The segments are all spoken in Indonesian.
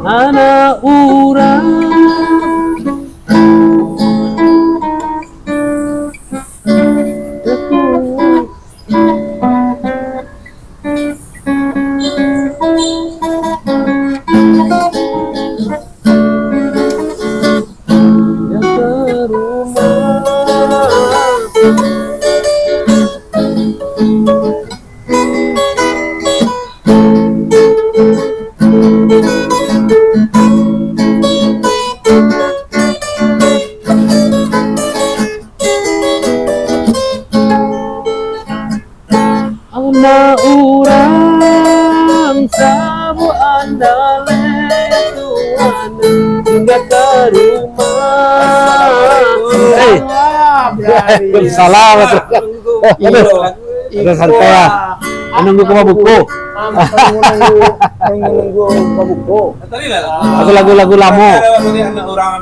Ana urang yang ke ana urang sabu andale tuan hingga ke rumah. Salam. Udah santai ya. Menunggu ke buku. Menunggu ke buku. Aku lagu-lagu lama. Anak orang.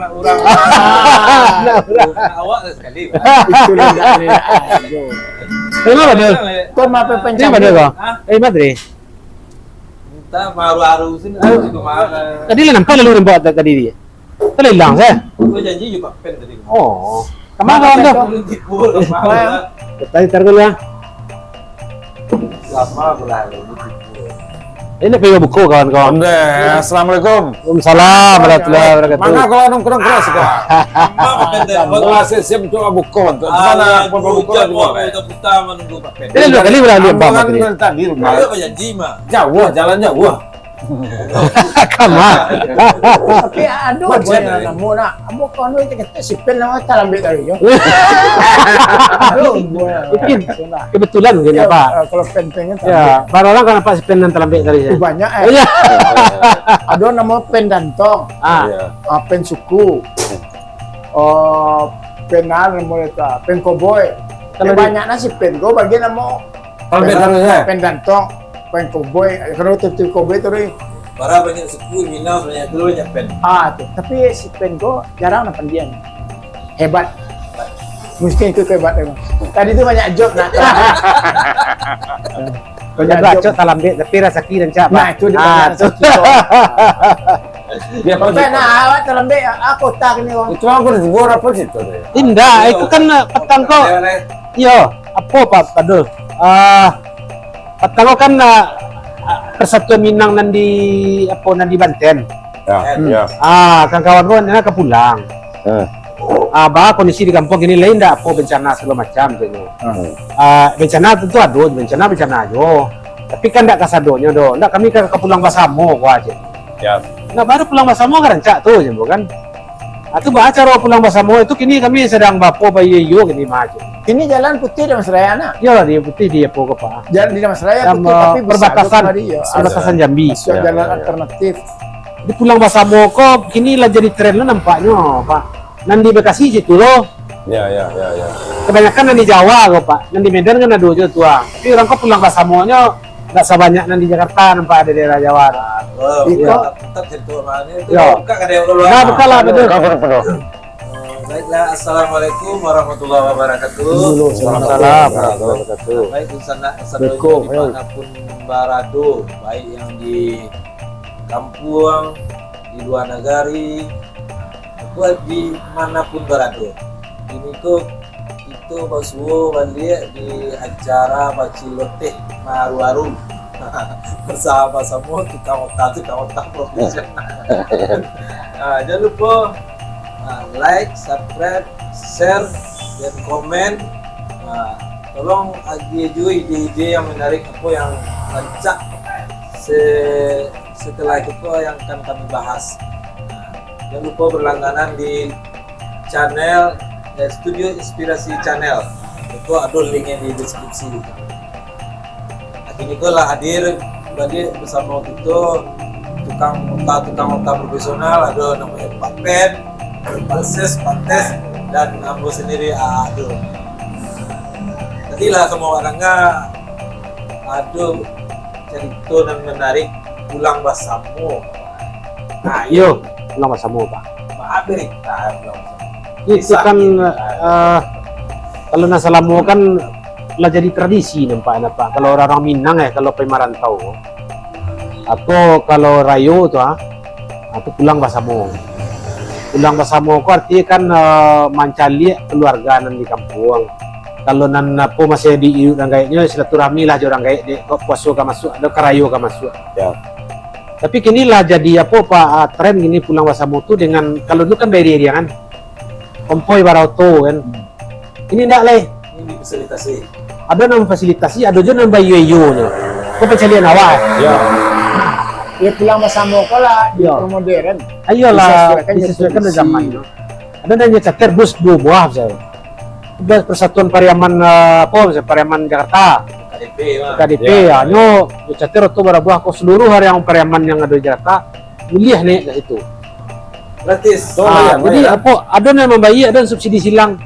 Awak sekali. Itu lah. Mana ada? Kau mau Ini mana kau? Madri. Kita baru sini itu mana? Tadi lah nampak lalu nampak tadi dia. Tadi hilang saya. Gue janji juga pen tadi. Oh. Kemana kau tu? Tadi tergol ya. Lama berlalu. Ini pergi buku kawan-kawan. Assalamualaikum. Waalaikumsalam warahmatullahi wabarakatuh. Mana kalau nongkrong keras kok? Mana Siap coba buku. Mana buku itu kita menunggu Pak Pen. Ini dua kali berlalu Pak Madri. Tadi rumah. Ayo janji mah. Jauh, jalan jauh. Kama. Tapi aduh, bukan namu nak. Amu kau ni kita sipil nama tak ambil dari yo. Aduh, Mungkin kebetulan mungkin Pak. Kalau pen-pennya Ya, baru orang kan apa sih pen dan terlambat dari saya. banyak Iya. Ada nama pen dantong, pen suku, penal mulai tu, pen koboi. Kalau banyaknya si pen go bagian nama Terlambat dari saya. pen dantong, pen koboi. Kalau tu koboi tu Para banyak suku Minang banyak dulu banyak pen. tu. Tapi si pen go jarang nampak dia. Hebat. Mungkin itu hebat memang. Tadi tu banyak joke nak. Banyak bacot terlambat tapi rasa kira dan cak. Nah itu dia banyak tu. Dia Sampai nak awak terlambat aku tak ni orang. Itu aku di bawah apa situ deh. Indah, itu kan petang kok. Yo, apa Pak Padul? Petang kok kan Persatuan Minang nanti apa nanti Banten. Ya. Kan kawan ko na kapulang. Ba kondisi di kampung ini lain dah apa bencana segala macam tu. Bencana tentu ada, bencana aja. Tapi kan tak kasadonya do. Ndak kami ke kapulang Basamo ko aja. Ya. Nah baru pulang Basamo kan cak tu je bukan. Itu acara pulang Basamo itu kini kami sedang bapo bayi yo kini maju. Ini jalan putih di Mas Raya nak. Ya dia putih dia apa Pak. Jalan di Mas Raya Sama putih tapi perbatasan perbatasan Jambi. jalan alternatif. Di pulang Basamo kok kini lah jadi tren lo nampaknya Pak. Nanti Bekasi situ loh. Ya. Kebanyakan nanti Jawa kok Pak. Nanti Medan kan ada aja tuang. Tapi orang kok pulang Basamonya nggak sebanyak nanti Jakarta nampak ada daerah Jawa. Tetap situ mana itu. Ya. Buka kan dia dulu. Nah betul lah betul. Baiklah, assalamualaikum warahmatullahi wabarakatuh. Waalaikumsalam warahmatullahi wabarakatuh. Baik saudara dimanapun berada, baik yang di kampung, di luar negeri, buat di manapun berada. Ini kok itu basuh balik di acara Baciloteh Maru-Aru bersama semua tukang otak profesional. Jangan lupa like, subscribe, share, dan komen. Tolong agi juga ide-ide yang menarik apa yang rancak setelah itu yang akan kami bahas. Jangan lupa berlangganan di channel Studio Inspirasi Channel. Itu ada linknya di deskripsi. Ini lah hadir bagi bersama itu tukang otak profesional, ada namanya Pak Pen, Pak Ses, Pak Tes, dan Ambo sendiri ada. Tadilah semua orangnya ada cerita dan menarik pulang Basamo. Nah, Yo, pulang Basamo Pak. Pak berita pulang Basamo. Itu kan kalau Nasalamo kan lah jadi tradisi nampaknya Pak. Kalau orang Minang kalau pergi merantau atau kalau Rayo tu Atau pulang basamo. Pulang basamo ko artinya kan mancali keluarga nan di kampung. Kalau nan po masih di iu dan kayaknya silaturahmi lah orang kayak di puaso ka masuk, ada karayo ka masuk. Ya. Tapi kini lah jadi apa pak tren gini pulang basamo tuh dengan kalau dulu kan dari dia kan kompoi barauto kan. Ini enggak leh. Ini fasilitasi. Ada nama fasilitasi, ada juga nama bayu nya. Kau pencarian awal. Ya. Ya pulang bersama ko lah di Ya. modern. Ayolah, disesuaikan dengan zaman. Ada namanya cater bus dua buah saya. Ada Persatuan Pariaman apa misalnya Pariaman Jakarta, KDP mah. KDP ya. Nyo cater itu berapa kok seluruh hari yang Pariaman yang ada di Jakarta milih nih dari itu. Gratis. Jadi apa ada nama bayi, ada yang subsidi silang.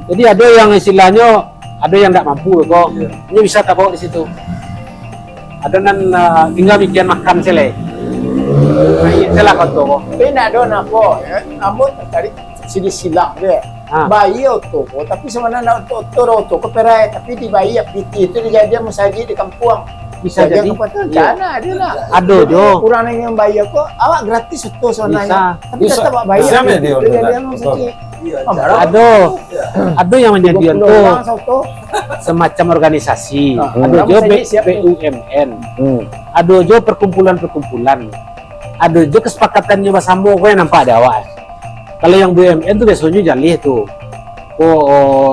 Jadi ada yang istilahnya ada yang tidak mampu kok. Ini bisa tak bawa di situ. Ada nan tinggal bikin makan sele. Nah, itulah kau tuh. Tapi nak ada apa? Kamu tadi sidi silang dia. Bayi auto, tapi sebenarnya auto ko perai, tapi di bayi piti itu dia musaji di kampung. Bisa jadi. Jana dia lah. Aduh jo. Kurang yang bayi aku, awak gratis itu sebenarnya. Tapi Bisa. tetap awak bayar. Bisa, men, dia Dia orang musaji. Iya. Ada yang menjadi itu Auto. semacam organisasi. Ada Kamu juga saja siap nih. BUMN. Ada juga perkumpulan-perkumpulan. Ada juga kesepakatannya Mas Sambo kau yang nampak ada awak. Kalau yang BUMN tuh biasanya jalih tuh.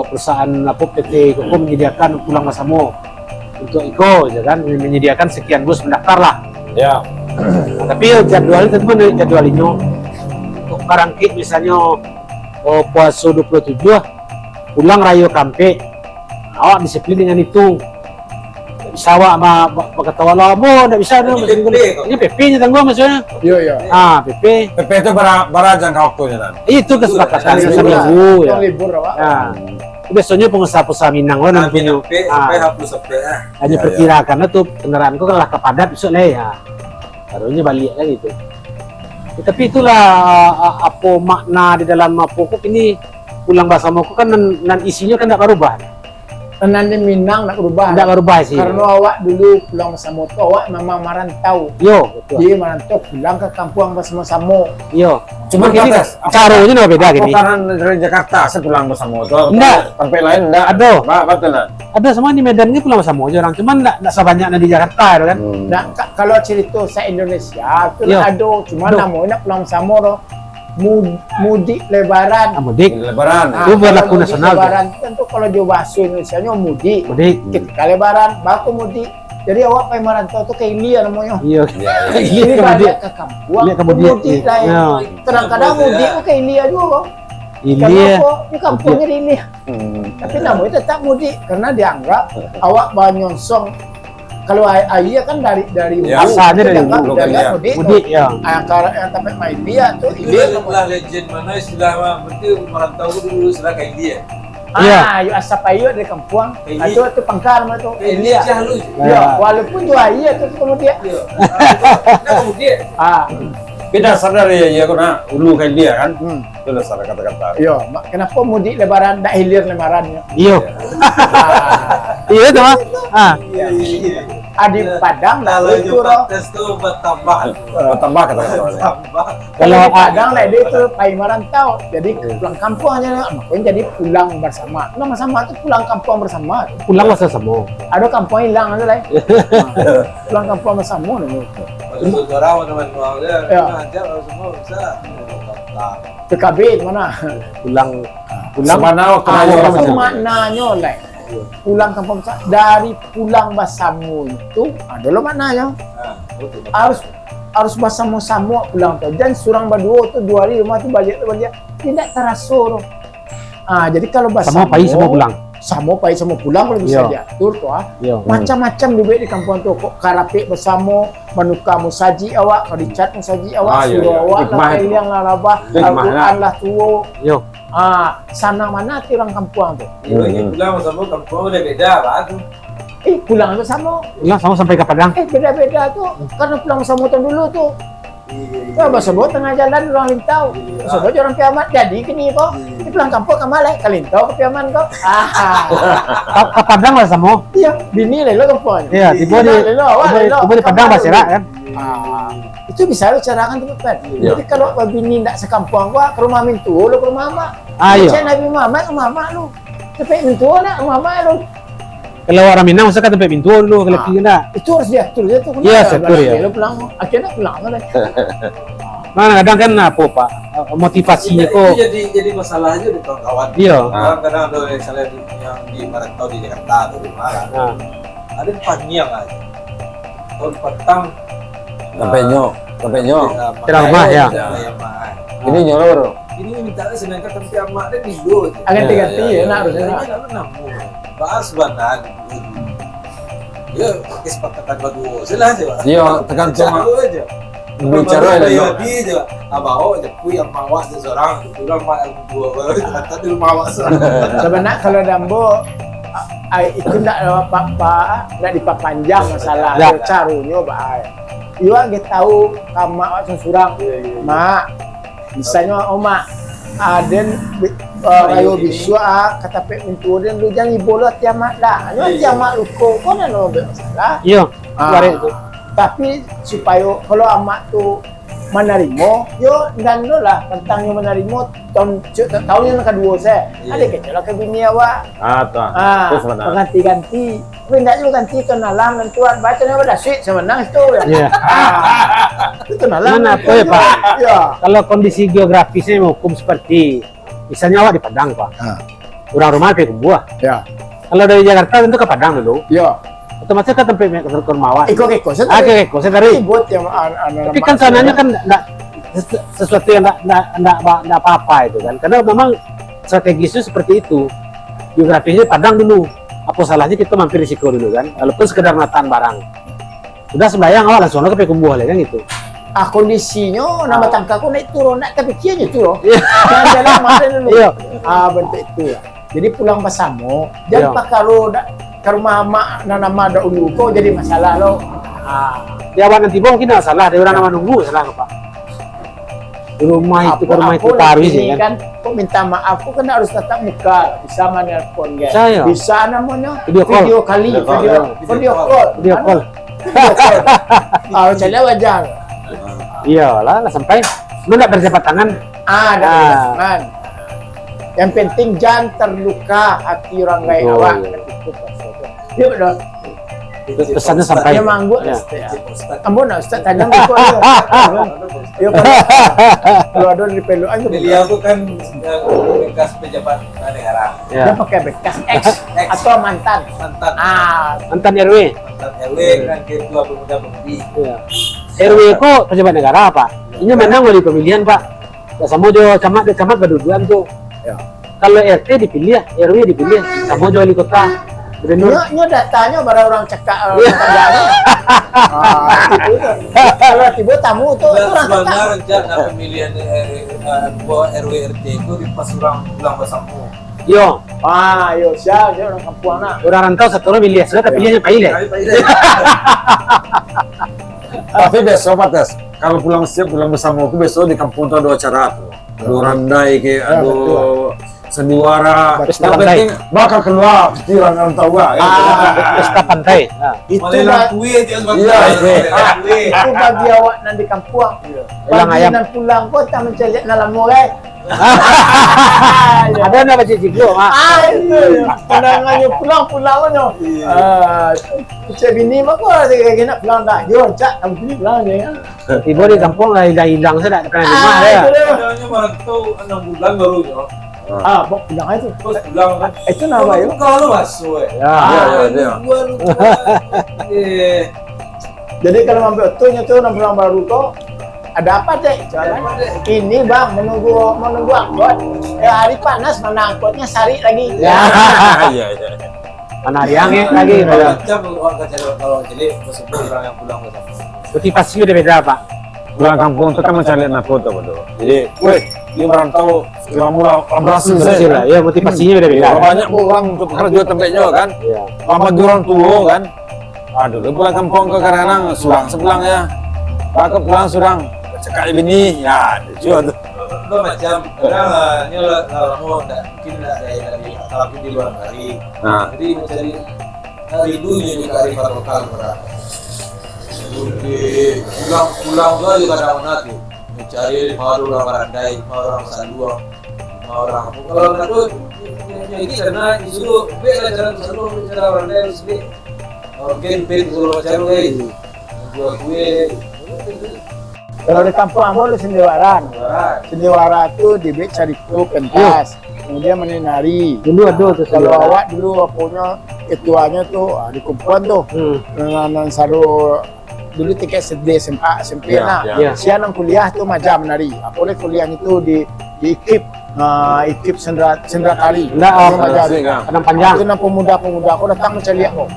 Perusahaan apa PT kok menyediakan pulang Mas Sambo untuk Iko, ya kan menyediakan sekian bus mendaftar lah. Ya. Tapi jadwalnya tentu jadwalnya untuk Karangkit misalnya puasa 27 pulang rayo kampe awak disiplin dengan itu. Nggak bisa awak ketawa lama nggak bisa ini PP nya tanggung maksudnya Iya. PP PP itu berapa jangka waktunya kan? itu kesepakatan Libur lah. seminggu ya. Libur awak. Nah, biasanya pengusaha-pengusaha Minang lah Nanti punya sampai hapus sampai hanya Ya, perkirakan tuh kendaraanku kan lah kepadat besok lah ya barunya balik kan gitu. Ya, tapi itulah apa makna di dalam apa kok ini pulang bahasa Moko kan nan isinya kan tidak berubah. Nanti Minang nak berubah. Tidak berubah sih. Karena awak dulu pulang bersama tu, awak memang merantau. Yo, betul. Dia merantau pulang ke kampung bersama-sama. Yo. Cuma Cuma gini batas. caranya nih beda gini. Karena dari Jakarta saya pulang bersama motor. Enggak. Tempat lain enggak. Aduh. Betul lah. Ada semua di Medan ini pulang sama aja orang, cuman tidak sebanyak di Jakarta itu kan. Nah, kalau cerita saya Indonesia, itu Yo. ada. Cuma Aduh. namanya pulang bersama tu. Mudik lebaran. Mudik, Lebaran. Itu berlaku kalau mudik nasional, Lebaran tentu kalau di bahasa Indonesia-nya mudik. mudik. Ketika lebaran, baku mudik. Jadi awak pengen merantau tu ke Ilia namanya. Iya. Ini Iya balik kemudian. ke kampung. Iya, kemudian. Mudik lah. Iya. Kadang-kadang mudik tu ke Ilia juga. Ini Kenapa? Di kampungnya di Ilia. Hmm. Tapi namanya tetap mudik karena dianggap awak banyonsong. Kalau ayah kan dari Ya, asalnya dari dianggap dulu, dari kan, mudik. mudik ya. Yang tapi main dia tuh Itu Ilia. adalah legend mana istilah berarti merantau dulu istilah kayak dia. Iya. Yuk asap ayu dari kampung. Ilia. Itu pangkal mah tuh Kayak Ilia. dia lu. Ya, walaupun tuh ayah tuh kemudian. Iya. Nah, kemudian Kita sadar ya kena ulu kayak dia kan. Hmm. Itu dasar kata-kata. Yo, kenapa mudik lebaran tak hilir lebarannya? Iya. Iya itu mah. Adi Padang lah kalau itu jumpa tes tuh bertambah. Tambah kata-kata. Tambah. Kalau Padang lah dia itu pai merantau. Jadi pulang kampung aja makanya jadi pulang bersama. Nama sama itu pulang kampung bersama. Pulang masa semua. Ada kampung hilang aja lah. Pulang kampung bersama nih. Kalau saudara teman-teman dia Ya. ngajak semua bisa. PKB mana? Pulang Semana waktu Ah, aja iya, Itu macam. maknanya lah. Pulang kampung dari pulang bersama itu adalah maknanya. Nah, betul. harus bersama-sama pulang tuh dan surang berdua tuh 2 hari rumah tuh balik tidak terasa tuh. Jadi kalau bersama sama pai semua pulang. sama pai sama pulang kalau bisa Iya. diatur tuh Iya. macam-macam juga di kampung tuh kok karapik bersama menukar musaji awak kalau dicat musaji awak Iya, suruh iya. awak Hikmah lah itu. yang larabah Hikmah Al-Quran lah tuh Yo. sana mana tuh orang kampung tuh Ini pulang sama kampung udah beda lah tuh. pulang tuh sama Pulang sama sampai ke Padang. beda-beda tuh karena pulang sama tahun dulu tuh. Iya. Coba sebut tengah jalan orang lintau. Sebut orang piaman jadi gini kok. Ini pulang kampung ke Malay, ke lintau ke piaman kok. Ke Padang lah sama. Iya, bini lelo kampung. Iya, tiba di Lelo, awak lelo. tiba di Padang Basira kan. Itu Itu bisa bicarakan tuh Pak. Iya. Jadi kalau bini tidak sekampung gua ke rumah mintu lu ke rumah mak. Iya. Saya Nabi Muhammad ke mama lu. Tapi mintu nak ke mama lu. Kalau orang Minang usah kata pintu dulu kalau kita. Itu harus diatur dia tuh. Iya, diatur, ya. Lu pulang akhirnya pulang kan. Mana kadang kan apa Pak motivasinya kok. Jadi masalahnya di kawan-kawan. Iya. Kadang ada misalnya yang di Marantau di Jakarta atau di Malang. Nah, Ada di Paniang aja. Tahun petang. Sampai nyo. Cerah rumah, ya. Ini nyolor. Ini minta senangkan tapi amak dia dulu. Akan ganti ya nak harusnya. Lalu namun bahas banget. Ya kesepakatan berdua. Jelas ya. Iya, tekan cuma Satu aja. bicara ya. ya. Dia aja. Abang, aku yang mawas seorang. Orang mak yang dua. Tadi mawas. Sebenarnya kalau Dambo itu tidak apa-apa, tidak diperpanjang masalah. Ya. Caranya baik. Iya kita tahu kamu waktu surang, mak. Misalnya oma aden rayo biswa kata pek mintu den lu jangan ibola tiamat dah. Lu tiamat lu kok kan ada masalah. iya. Kemarin itu. Tapi supaya kalau amak tu menerima, yo dan lo lah tentangnya menerima tahun yang kedua saya. Ada kecil ke bini awak. Terus mana? Ganti-ganti. Tidak juga ganti kenalan dan tuan bacanya pada sweet sebenarnya itu ya. Iya. Itu kenalan. Mana apa ya Pak? Ya. Kalau kondisi geografisnya hukum seperti misalnya awak di Padang Pak. Orang rumah ke Buah. Ya. Kalau dari Jakarta tentu ke Padang dulu. Ya. Otomatis ke tempat ke rumah awak. Iko. Oke, saya tarik. Buat yang Tapi kan sananya kan enggak sesuatu yang enggak apa-apa itu kan. Karena memang strategisnya seperti itu. Geografisnya Padang dulu. Apa salahnya kita mampir risiko dulu kan? Walaupun sekedar nataan barang. Sudah sembahyang awak langsung ke Pekumbuh kan gitu. Kondisinya nama tangkaku naik turun, nak kepikirannya turun. Jalan mana dulu. Iya. Bentuk itu ya. Jadi pulang bersama. Jangan pak kalau ke rumah mak nama ada ulu kok jadi masalah lo. Di awal nanti mungkin ada salah, ada orang nama nunggu salah Pak. Di rumah itu ke rumah itu taruh sih kan. Kok minta maaf, kok kan harus tatap muka, bisa menelpon guys. Saya. Bisa namanya Video call. video call. Video call. Saya wajah. Iya lah sampai mana berjabat tangan. Ada tangan. Yang penting jangan terluka hati orang lain Oh, awak. iya. Dia betul. Pesannya sampai. Dia manggut. Ya. Ambon Ustaz tanya aku. Ya kalau ada di peluan itu. Beliau itu kan bekas pejabat negara. Dia Ya. pakai bekas ex atau mantan. Mantan Mantan RW. RW kan ketua pemuda pemudi. Ya. RW kok pejabat negara Pak. Ini menang dari pemilihan Pak. Ya sama jo camat berduduan tuh. Ya. Kalau RT dipilih, RW dipilih, sama jo wali kota. Gubernur. Nyo datanya pada orang cekak kerjanya. Itu tuh. Kalau tiba tamu tuh itu orang cekak. Sebenarnya rencana pemilihan RW RT itu di pas orang pulang bersama. Yo, Yo siap dia orang kampung anak. orang rantau satu orang pilih, sudah pilihnya pilih. Tapi besok Pates, kalau pulang bersama aku besok di kampung tuh ada acara tuh. Ada randai ke, aduh sendiwara. Pesta Yang pantai. penting bakal keluar pikiran orang tahu gak? Pesta pantai. Nah. Itu Iya, itu bagi awak nan di kampung. Pulang Bagi ayam. nan pulang kau tak mencari dalam murai. Ada nama cici gua, Mak. Itu pandangannya pulang aja. Cek bini mak kau ada kayak nak pulang dah. Yo cak kamu pilih pulang dia. Tiba di kampung lah hilang saya tak pernah di rumah ya. Adanya merantau 6 bulan baru ya. Mau pulang aja. Terus pulang kan. Itu nama yo. Kalau masuk Ya. Iya. Gua lupa. Jadi kalau mampir otonya tuh nang pulang baru kok ada apa dek? Jalan. Ini bang menunggu angkot. Ya hari panas mana angkotnya sari lagi. Ya. Iya. Mana yang lagi kalau Kalau jadi tersebut orang yang pulang bersama. motivasi udah beda, Pak. Pulang kampung itu kan mencari anak foto betul. Jadi, weh, dia merantau mula berhasil Berhasil lah. Ya motivasinya udah beda. Banyak orang untuk kerja tempatnya kan. Iya. Lama orang tua kan. Aduh, dia pulang kampung ke Karanang, surang sebelang ya. Pak pulang surang, cekak bini, ya, cuy tuh. Itu macam kadang ini lama mungkin dari tapi di luar negeri. Nah. Jadi mencari rindu jadi kearifan lokal berapa. pulang tuh juga ada nanti mencari 5 orang barandai, 5 orang salua, 5 orang. Kalau nggak tuh ini karena disuruh bela jalan selalu bicara barandai sendiri. Oke, disuruh macam ini. Jual kue. Kalau di kampung Ambon itu sendiwara itu dibek cariku pentas, kemudian menari. Dulu ada tuh Kalau awak dulu punya ketuanya tuh di kumpulan tuh, dengan saru dulu tiket SD SMP nah, siang kuliah tuh macam menari. Apalagi kuliahnya itu di ikip, ikip sendera tari. Kadang panjang. Itu pemuda-pemuda aku datang mencari aku.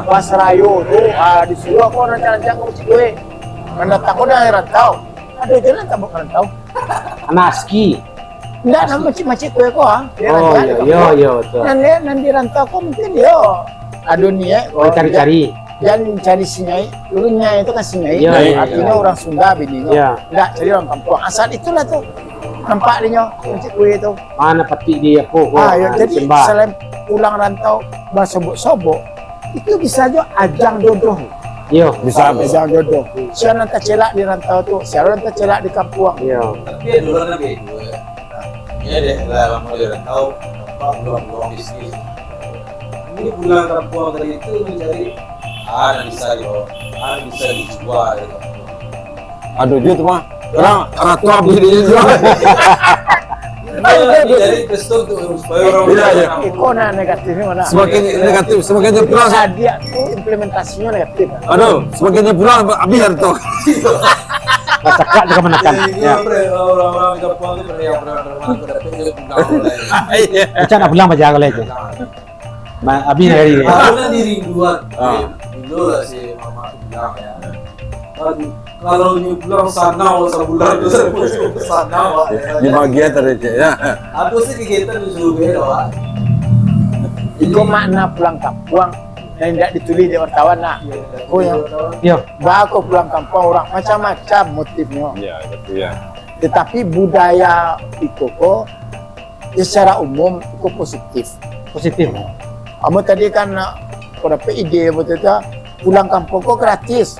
Pas rayu tuh disuruh aku rancang-rancang aku mesti gue. Mendatang aku dari rantau. Aduh jalan tak bukan rantau. Anak ski. Enggak nama macam-macam kue kok Iya betul. Nanti rantau kok mungkin dia. Aduh nih Cari-cari. Jangan cari singai. Dulu nyai itu kan singai. Artinya orang Sunda bininya. Enggak cari orang kampung. Asal itulah tuh. Nampak dia macam kue itu. Mana petik dia aku. Jadi selain pulang rantau bersobok-sobok, itu bisa juga ajang jodoh. Iya, Bisa ajang jodoh. Siapa nanti celak di rantau tuh, siapa nanti celak di kampung. Iya. Tapi dulu nanti ini deh lama dia tahu apa belum bisnis. Ini pulang kampung dari itu mencari bisa dijual. Aduh dia tuh mah karena tua beli dijual. Jadi pestol tuh supaya orang Ikona negatifnya mana? Semakin negatif, semakin dia pulang. Dia tuh implementasinya negatif. Aduh, semakin dia pulang biar tuh. Cakap juga menekan. Ya. Orang-orang di kampung itu pernah yang pernah tapi dia pulang mulai. Macam nak pulang baca kalau itu. Abi dari. Aku kan diri duluan. Dulu lah si mama aku bilang ya. Kalau dia pulang sana sebulan itu sana. Di bagian tadi ya. Aku sih kegiatan disuruh beda. Itu makna pulang kampung yang tidak ditulis di wartawan nak. Oh yang Iya. aku pulang kampung orang macam-macam motifnya. Iya, betul ya. Tetapi budaya Ikoko secara umum itu positif. Positif. Kamu tadi kan pada ide betul tak pulang kampung kok gratis.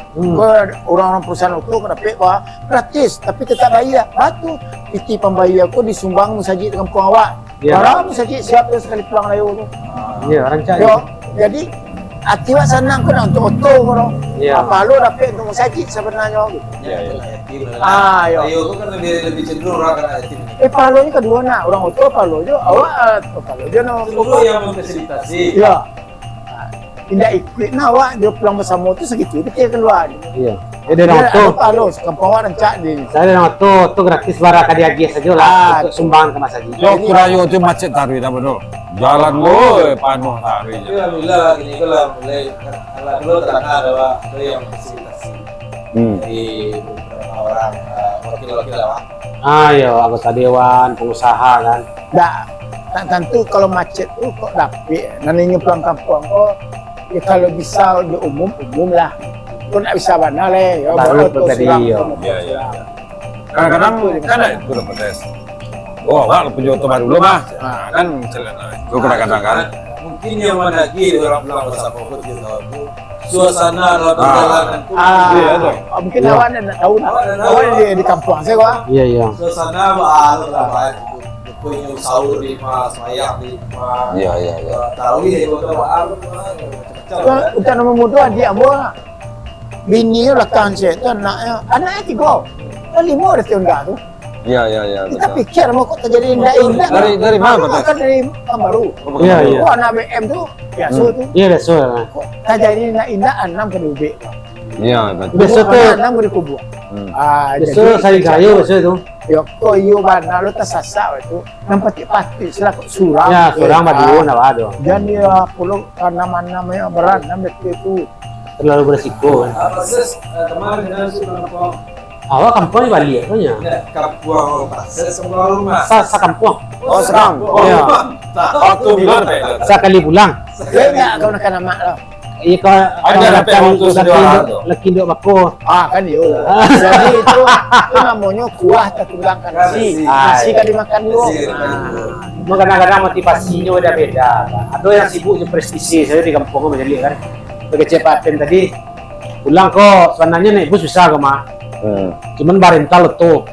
Orang-orang perusahaan itu kok gratis, tapi tetap bayar. Batu piti pembayar kok disumbang saji di kampung awak. Barang saji siap sekali pulang layu tu. Iya, rancang. Jadi akibat senang kena untuk oto kau. Apa lu dapat untuk saji sebenarnya. Ayo itu kan lebih cenderung orang kan yatim. Palonya kedua nak orang oto palo je awak palo je no. Dulu yang memfasilitasi. Ya. Tidak ikut nak awak dia pulang bersama tu segitu dia keluar. Iya. Dia dah auto. Palo kampung awak rancak dia. Saya dah auto gratis barang kadi agi saja lah untuk sumbangan ke Mas Haji. Yo kurayo itu macet tari dah betul. Jalan lo panuh tari. Tapi alhamdulillah gini kalau mulai kalau dulu terang ada yang memfasilitasi. Dari beberapa orang wakil-wakil awak. Iya, anggota dewan, pengusaha kan. Tak tentu kalau macet tu kok dapet. Nantinya pulang kampung kok ya kalau bisa di umum lah. Kau nak bisa mana le? Ya Baru baru tu tadi, suram. ya. Iya. Kadang-kadang kan ada itu dapat tes. Oh, wah, punya oto baru lo mah. Kan celana. Itu kadang-kadang kan. Mungkin yang mana lagi orang pulang bersama aku dia tahu suasana dalam perjalanan tu. Mungkin awak nak tahu nak. Awak di kampung saya kok. Iya. Suasana baru lah baik. Punya sahur di mas, semayang di mas. Iya. Tarawih di kota baru. Utan nama muda dia ambo. Bini lah kan saya tu anaknya 3. 5 dah tahun dah tu. Iya. Kita pikir mau kok terjadi indah-indah. Dari mana Pak? Kan dari Baru. Iya. Oh anak BM tu biasa tu. Iya, betul. Kok terjadi indah 6 ke dubik. Iya, betul. Biasa tu. 6 ke kubur. Biasa saya kayu biasa tu. Yo ko yo bana lo tasasa itu nampak pati selaku surang. Ya, surang madiun apa ada. Dan dia pulau nama-namanya berat namanya itu. Terlalu beresiko. Proses kemarin dengan si kampung. Awak kampung di Bali ya, punya. Kampung proses semua rumah. Sa kampung. Oh serang. Iya. Waktu bilang Sekali pulang. Saya enggak kau nak nama lah. Iya kalau Ada dapat waktu sediaan tu. leki dok bako. Kan dia. Jadi itu namanya kuah tertulangkan nasi. Nasi kan dimakan dulu. Kadang-kadang motivasinya udah beda. Ada yang sibuk di prestisi, saya di kampung menjadi kan. Kecepatan tadi pulang kok sebenarnya naik bus bisa kok mah. Cuman barental tuh.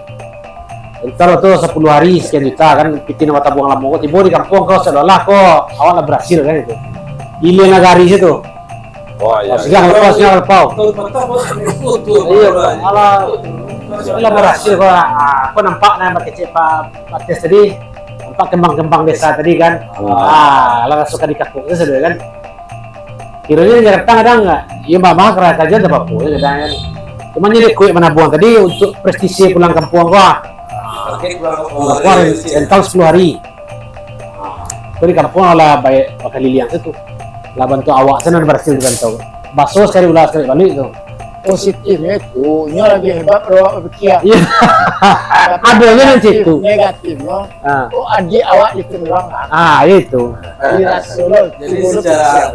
Rental tuh 10 hari sekian juta kan pitin mata buang lama kok tiba di kampung kok seolah kok awal lah berhasil kan itu. Ile nagari situ. Oh iya. Siang lepas. Tahun pertama bos ikut tuh. Iya, malah berhasil kok. Aku nampak nama kecil Pak Tes tadi, nampak kembang-kembang desa tadi kan. Lah suka di kampung itu sudah kan. Kiranya di Jakarta ada enggak? Iya mama kerja aja ada apa-apa ya kan. Cuma jadi kue mana buang tadi untuk prestisi pulang kampung kok. Rental 10 hari. Itu di kampung lah baik bakal liliang itu. Lah bantu awak sana berhasil bantu. Bakso sekali ulah sekali balik itu. Positifnya itu, nya lagi hebat kalau berkia. Iya. Adanya di situ. Negatifnya, oh adik awak dikembang. Itu. Jadi secara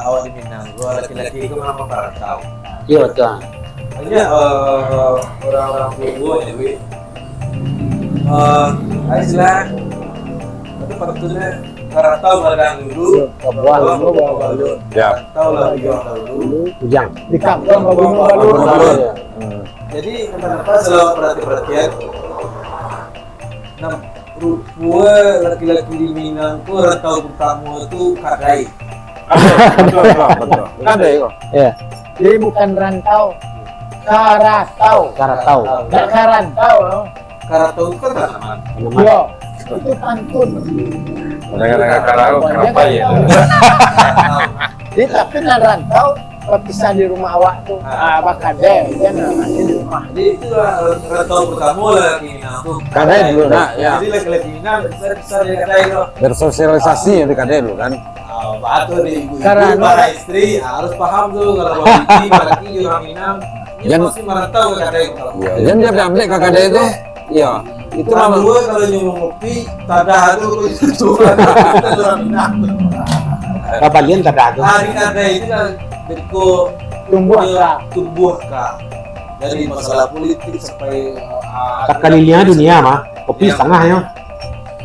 awak di Minang, gua laki-laki itu memang merantau. Iya betul. Hanya orang-orang tua jadi istilah itu patutnya merantau ladang dulu, bawa balon. Ya. Merantau lagi dulu. Ujang. Di kampung balon. Jadi kenapa selalu perhatian? Nah, gua laki-laki di Minang tuh rantau pertama itu kadai. Betul. Kadai kok. Iya. Jadi bukan rantau, karatau. Nggak karantau loh. Karatau itu kan tanaman. Iya, itu pantun. Dengan karau kenapa ya? Jadi tapi nan rantau bisa di rumah awak tuh, bakade, kan di rumah. Jadi itulah rantau pertama laki Minang tuh. Kadai dulu nak, ya. Jadi laki-laki Minang besar di kadai loh. Bersosialisasi ya di kadai dulu kan. Batu di ibu Karena para istri harus paham tuh kalau bapak laki di orang Minang dia Yang- pasti merantau ke kadai kalau Jangan dia ambil ke kadai itu. Iya. Itu itu mah gue kalau nyuruh ngopi tada dulu itu orang Minang Kabalian tak ada. hari kadai itu kan beriko tumbuh kah dari masalah politik sampai Terkalilinya dunia mah. Kopi setengahnya.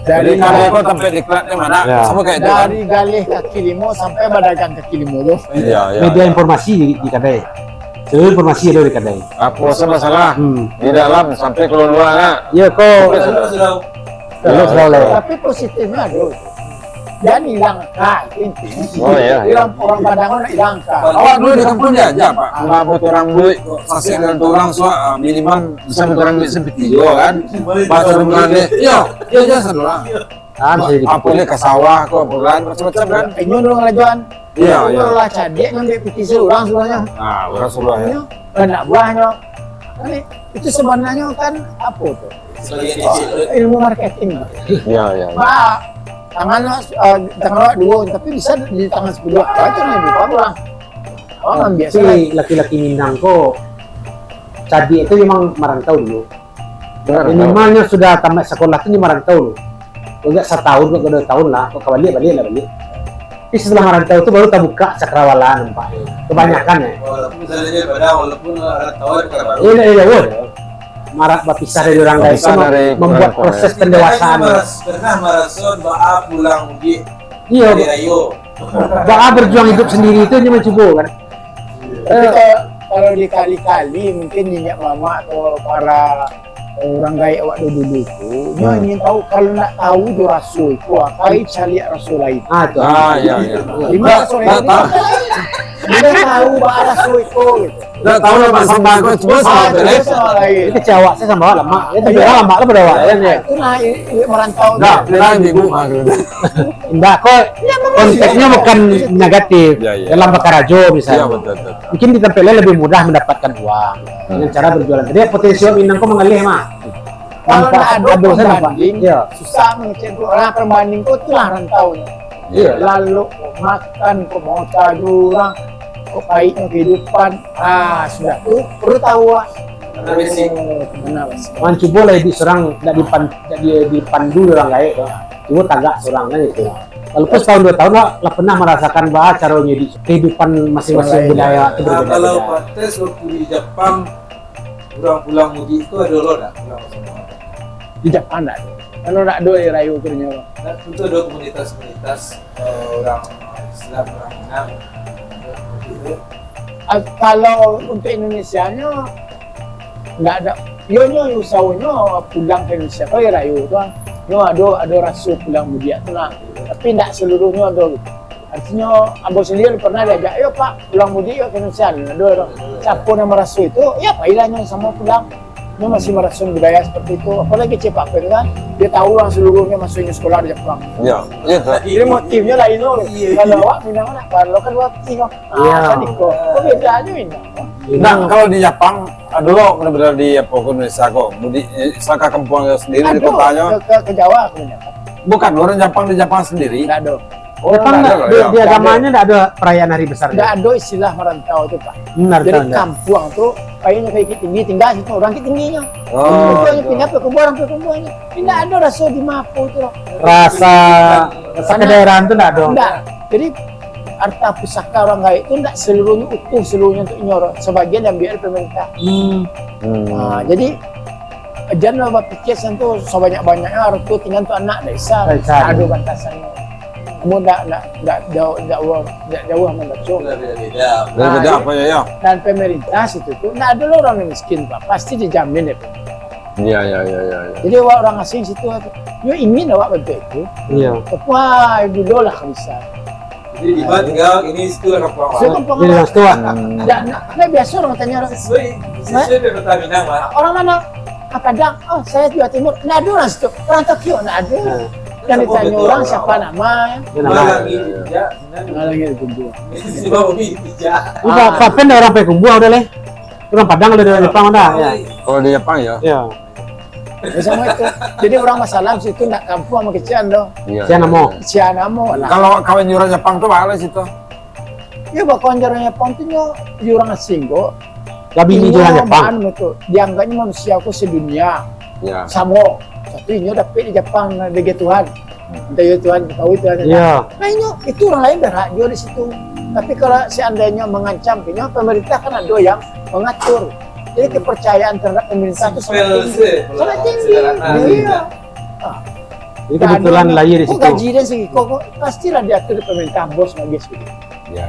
Jadi kadai kok sampai diklatnya mana? Ya. Sama kayak itu kan. Dari galih kaki limo sampai badagang kaki limo loh. Iya. Media informasi di kedai. Seluruh informasi ada di kedai. Apa masalah di dalam sampai keluar nak. Iya kok. sudah Tapi positifnya aduh. Dan hilang kah intinya. Oh, iya. Hilang orang Padang hilang kah. Awak dulu di kampung aja pak. Nggak buat orang duit. Sasi dengan orang minimal bisa buat orang duit seperti kan. Pas orang kali. Iya jasa dulu. Kan saya di Apa ke sawah kok bulan macam-macam kan. Ini dong lajuan. Iya. Kalau lah cadik ngambil piti seorang sebenarnya. Nah orang seluruhnya. Anak buahnya. Kan itu sebenarnya kan apa tuh? sebagai kecil Ilmu marketing. Iya. Pak, tangan dua, tapi bisa di tangan sepuluh. Itu nih bukan orang. Orang biasa. si laki-laki Minang kok. Cadi itu memang merantau dulu. Minimalnya sudah tamat sekolah itu merantau dulu. Enggak setahun, kok 2 tahun lah. Kok balik. Tapi setelah merantau itu baru terbuka cakrawala nampaknya. Kebanyakan ya. walaupun misalnya pada walaupun rantau bukan baru Iya, marak berpisah dari orang lain Berpisah itu dari membuat orang proses Kita pendewasaan. pernah maraton ba'a pulang mudik Iya, dari Ayo Ba'a berjuang hidup sendiri itu dia mencoba kan. Tapi kalau dikali-kali mungkin nyenyak mama atau para orang gaya awak dulu itu, dia ingin tahu kalau nak tahu itu rasul itu apa cari rasul lain. Itu. Iya. Di mana rasul lain? Dia tahu bahwa rasul itu. Gitu. Nggak tahu lah bahasa bagus cuma sama Dia sama lain. Itu cewek saya sama lama. Itu bilang lama lah pada awal ya. Itu nah merantau. Nggak, bilang ibu gitu. Enggak kok konteksnya bukan negatif. Iya. Dalam bakarajo Iya misalnya. betul. Mungkin di tempatnya lebih mudah mendapatkan uang dengan cara berjualan. Jadi potensi Minang kok mengalih mah. Kalau nak ada Aduh, saya nampak. pembanding, Iya. susah mengecek orang pembanding kok itulah rantaunya. Iya. Lalu kok makan, kok mau cari orang, kok baiknya kehidupan. Sudah tuh perlu tahu. karena basic Benar basic. Mencoba lah di seorang tidak dipandu orang lain tuh. Cuma tagak seorang kan itu. Walaupun setahun 2 tahun lah pernah merasakan bahwa caranya di kehidupan masing-masing budaya itu kalau berbeda-beda. kontes waktu di Jepang pulang mudik itu ada lo dah pulang semua Di Jepang tak ada. Kalau nak ada ya rayu kerja. dan tentu ada komunitas-komunitas orang Islam orang Minang itu Kalau untuk Indonesianya nggak ada. Yo usahanya pulang ke Indonesia kalau ya rayu tuh. Yo ada rasa pulang mudik tu lah. Tapi tidak seluruhnya ada. Artinya abang sendiri pernah diajak, yo Pak pulang mudik yo ke Indonesia. Ada siapa yang merasa itu, ya apa ilahnya sama pulang. Dia masih merasa budaya seperti itu. Apalagi Cepak itu kan, dia tahu orang seluruhnya masuknya sekolah di Jepang. Iya, iya. Jadi motifnya lain loh. Kalau awak pindah mana? Kalau kan awak tinggal. Iya. Kan ikut. Kok beda aja ini? Nah, kalau di Jepang, dulu benar-benar di Indonesia kok, saka kampung sendiri di kotanya. Ke Jawa aku punya. Bukan orang Jepang di Jepang sendiri. Tidak ada. Jepang nggak ada, ya. di agamanya nggak ada perayaan hari besar. Tidak ada istilah merantau itu Pak. Benar, Jadi benar. kampung tuh kayaknya kayak tinggi tinggal situ orang tingginya. Oh, Itu pindah ke kuburan Tidak ada rasa di Mapo itu loh. Rasa kedaerahan itu nggak ada. Tidak. Jadi harta pusaka orang gaib itu tidak seluruhnya utuh seluruhnya untuk nyorot. Sebagian yang biar pemerintah. Nah, jadi jangan berpikir itu sebanyak-banyaknya harus tuh tinggal untuk anak desa. Ada batasannya. Kamu tidak jauh membaca. Beda-beda. beda apa ya? Dan pemerintah situ tuh tidak ada loh orang yang miskin Pak. Pasti dijamin ya Pak. Iya. Jadi orang asing situ, yo ingin awak bantu itu. Iya. Wah, ibu dolah bisa. Jadi di mana tinggal ini situ lah kampung Saya awak. kampung Jadi awak. mas tua. Nah, biasa orang tanya orang Sesuai Pertamina mah. orang mana? Padang. Oh, saya Jawa Timur. Nggak ada orang situ. Orang Tokyo nggak ada. Dan ditanya orang siapa nama? Malang ini ya. Lagi ditunggu. Ini baru ini ya. Udah kapan orang Pekumbu udah leh. Orang Padang udah dari Jepang udah. Ya. Kalau di Jepang ya. Iya. Sama itu. Jadi orang masalah situ nggak kampung sama kecian dong. Iya. Saya namo. Kecian namo lah. Kalau kawan orang Jepang tuh mana situ? Ya bakal jarangnya pontinya di orang asing kok. Gak bini jualan Jepang. Anu itu dianggapnya manusia aku sedunia. Ya. Samo. Satu ini dapat di Jepang dari Tuhan. Entah ya Tuhan tahu Tuhan. Iya. Nah itu orang lain berhak juga di situ. Tapi kalau seandainya mengancam, pemerintah kan ada yang mengatur. Jadi kepercayaan terhadap pemerintah itu sangat tinggi. Sangat tinggi. Iya. Ini kebetulan lahir di situ. Gaji dan segi kok pastilah diatur di pemerintah bos lagi gitu. Iya.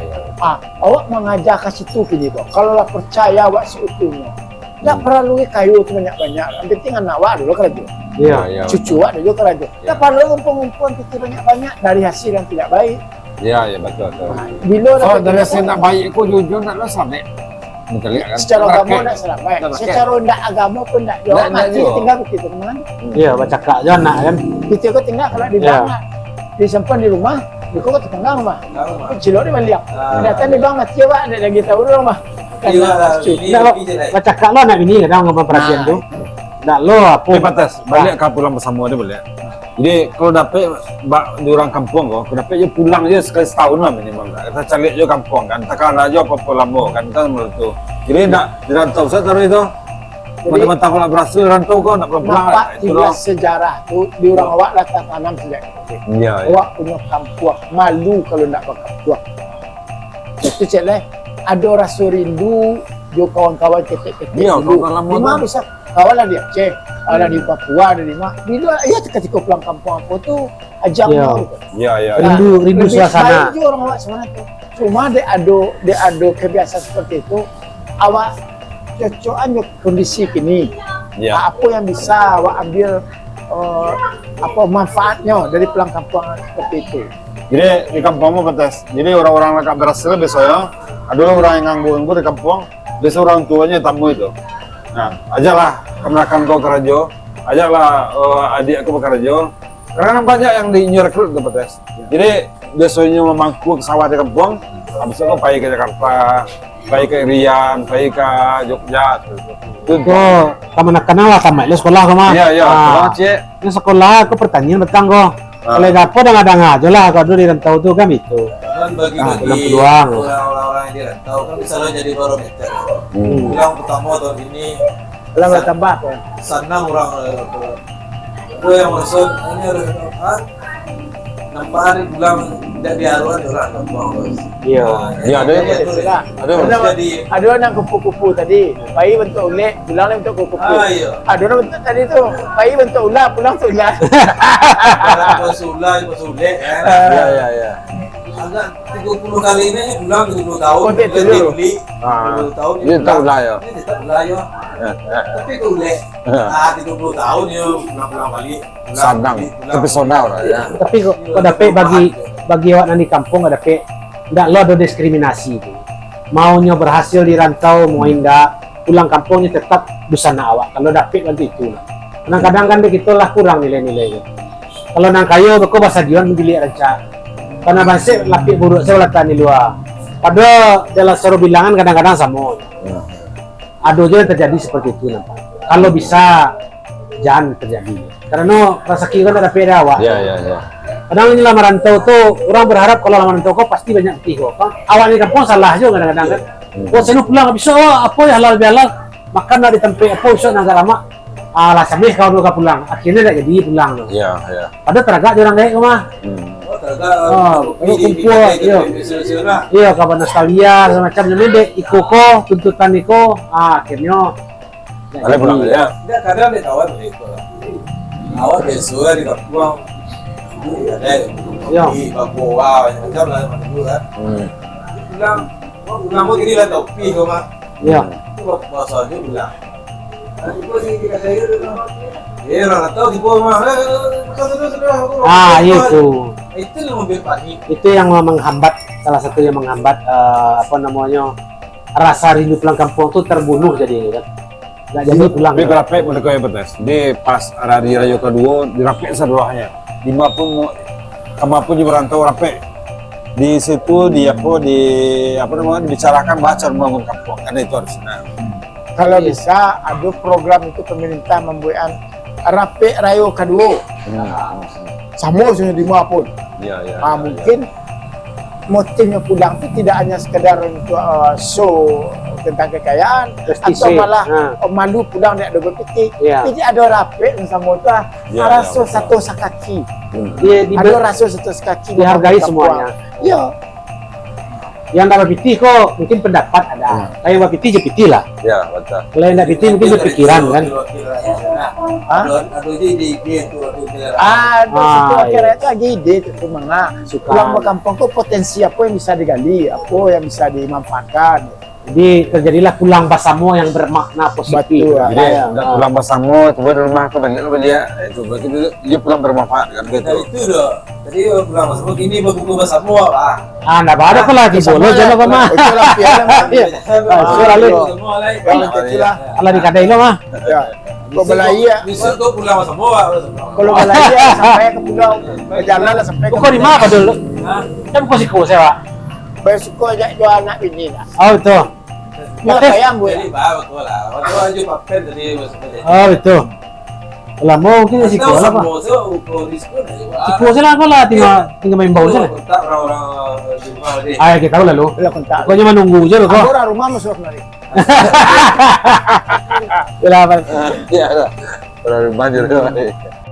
Awak mengajak ke situ gini kok. Kalau lah percaya awak seutuhnya. Nggak perlu kayu itu banyak-banyak. Yang penting anak awak dulu kerja. Iya. Cucu awak dulu kerja. Nggak perlu ngumpul-ngumpul pikir banyak-banyak dari hasil yang tidak baik. Iya, betul. Bila Oh, dapat dari hasil tak baik, aku jujur tak lo sampai. Betul ya kan? secara agama tidak salah baik. Tak pakai. Secara tidak agama pun tidak jauh. Nggak Nanti jauh. tinggal begitu teman. Iya, baca kak aja anak kan. Kita kok tinggal kalau di Ya. bank, disimpan di rumah. Di kok tetangga rumah. Rumah. Cilok di balik. Ah. Datang di bank mati awak ada lagi tahu di rumah. Iya lah, Karena ini Nggak lo, lebih jelek. baca kak lo anak bini kadang ngomong perhatian tuh. Nggak lo apa? Ini batas, balik ke pulang bersama dia boleh. Jadi kalau dapet di orang kampung kok, kalau dapet dia pulang aja sekali setahun lah minimal. Kita cari aja kampung kan, takkan aja apa lama kan menurut tu. Jadi nak di rantau saya taruh itu. Teman-teman kalau berhasil rantau kok nak pulang. nampak Itu juga loh. sejarah tuh di orang awak latar tanam sejak kecil. Iya. Awak punya kampung, malu kalau nak berkampung. Itu cek ada rasa rindu jo kawan-kawan ketek-ketek Iya, dulu. kawan-kawan lama Di mana tu. bisa kawan lah di Aceh, ada di Papua, ada di mana. Bila ya ketika pulang kampung aku tuh ajang Iya. gitu. Iya. Rindu lebih suasana. baik juga orang awak sebenarnya tuh. Cuma dia ada kebiasaan seperti itu. Awak cocokan jo kondisi kini. Iya. Apa yang bisa awak ambil apa manfaatnya dari pulang kampung seperti itu. Jadi di kampungmu batas. Jadi orang-orang yang berhasil biasanya ada orang yang nganggur di kampung, biasa orang tuanya tamu itu. Nah, ajaklah kemenakan kau kerja, ajaklah adik aku kerja. Karena banyak yang di new recruit ke batas. Jadi biasanya memangku ke sawah di kampung, habis itu kau pergi ke Jakarta, pergi ke Irian, pergi ke Jogja. Itu. Ko, kamu nak kenal lah kamu. Lo sekolah kamu. Iya. Ah. Kalau cek, Ini sekolah aku pertanyaan betang kok. Kalau dapur dan ada aja lah kalau dulu di rantau tuh kan itu. Kan bagi-bagi pulang peluang. orang-orang yang dirantau kan misalnya jadi barometer. Yang pertama tahun ini Kalau bertambah apa? senang orang ada yang merasa ini harus nampak hari bilang tidak diaruan orang kampung bos. Iya. Iya, ada yang Ada ada. Jadi ada yang kupu-kupu tadi, bayi bentuk ulet, pulang bentuk kupu-kupu. iya. Ada orang bentuk tadi tu, bayi bentuk ular, pulang bentuk ular. Kalau sulai kan. Iya. Ada agak 30 kali ini pulang 30 tahun. Oh, itu dia dulu. beli Ah. 30 tahun Dia tak belah ya. Ini tetap belah ya. Tapi ke ule 30 tahun ya pulang-pulang balik. Pulang, Sadang, pulang. tapi soda lah ya. Tapi kok dapet bagi awak nang di kampung ada dapet ndak lo ada diskriminasi itu. Maunya berhasil di rantau mau indah pulang kampungnya tetap busana awak. Kalau dapet nanti itu. Kadang-kadang kan begitu lah kurang nilai-nilainya. Kalau nang kayo beko bahasa dion memilih rancak. Karena bangsa lapik buruk saya letak di luar. Padahal dalam seluruh bilangan kadang-kadang sama. Aduh aja terjadi seperti itu nampak. Kalau bisa jangan terjadi. Karena rezeki kan ada beda awak. Iya, iya, iya. Kadang ini lama rantau tuh orang berharap kalau lama rantau kok pasti banyak petih kok. Awalnya kampung salah juga kadang-kadang kan. Oh saya pulang bisa apa ya halal bihalal makan lah di tempat apa bisa nggak lama. Alah sampai kau dulu pulang. Akhirnya tidak jadi pulang loh. Iya, iya. Padahal teragak orang kayak rumah. Oh, ternyata kumpul, iya. Iya, kabar nostalgia semacam ini dek iko ko tuntutan iko akhirnya Ale pulang ya. Dia kadang dia tawar begitu. Awal besok di kampung. Ada Iya. di Papua macam lah macam kan. Pulang mau kiri lah topi kau mah. iya. Itu bahasa dia bilang. Itu sih kita ya orang tahu di bawah mah. Itu Itu yang membuat panik. itu yang menghambat salah satu yang menghambat apa namanya rasa rindu pulang kampung tuh terbunuh jadi kan. Nggak jadi pulang. Di rapek pada kau betes. Di pas hari raya kedua di rapek seruahnya. Lima pun kamu pun di merantau rapek. Di situ di apa namanya dibicarakan baca membangun kampung karena itu harus senang. Kalau bisa ada program itu pemerintah membuat rapi rayo kedua sama sudah di pun. Iya, iya. Mungkin motifnya pulang itu tidak hanya sekedar untuk show tentang kekayaan Prestise. atau malah malu pulang tidak ada berpikir. Iya. Jadi ada rapi sama itu Iya, rasa iya, satu sakaki. Dia Ada rasa satu sakaki. dihargai semuanya. Iya. Yang tak berpiti kok mungkin pendapat ada. Kayak yang berpiti je piti lah. Ya, betul. Kalau yang tak piti mungkin berpikiran kan. Aduh jadi gitu. Ada Ah, situ iya. akhirnya itu lagi ide itu mana Suka. pulang ke kampung kok potensi apa yang bisa digali, apa yang bisa dimanfaatkan. Jadi terjadilah pulang basamo yang bermakna positif. Betul. Jadi Iya. udah pulang bersama, kemudian di rumah aku banyak apa dia, itu berarti dia pulang bermanfaat kan Dari gitu. itu doh. Tadi pulang masuk ini buku bahasa semua pak. Nggak ada kok lah di bolo jangan apa mah. Itu lah piala mah. Iya. Selalu Semua lah. Kalau kecil lah. kalau dikatakan lo mah. Ya. Kau belaya, Bisa kau pulang sama semua. kalau belaya sampai ke pulau, ke jalan lah sampai ke. Kok di mana apa dulu? Hah? Kan kok sih kau sewa. Besok aja jual anak ini lah. Oh betul. Ya kayak bu. Jadi bawa betul lah. Waktu aja papen tadi maksudnya. Oh betul. Lah mau mungkin si kau lah pak. Semua so ukur diskon aja. Si kau lah apa lah tinggal main bau saja. Tak orang-orang di rumah tadi. Ah kita tahu lalu. Ya kontak. Pokoknya menunggu aja loh kok. Aku orang rumah masuk kemari. Yalah, Pak. Iya, ada. Terlalu banjir.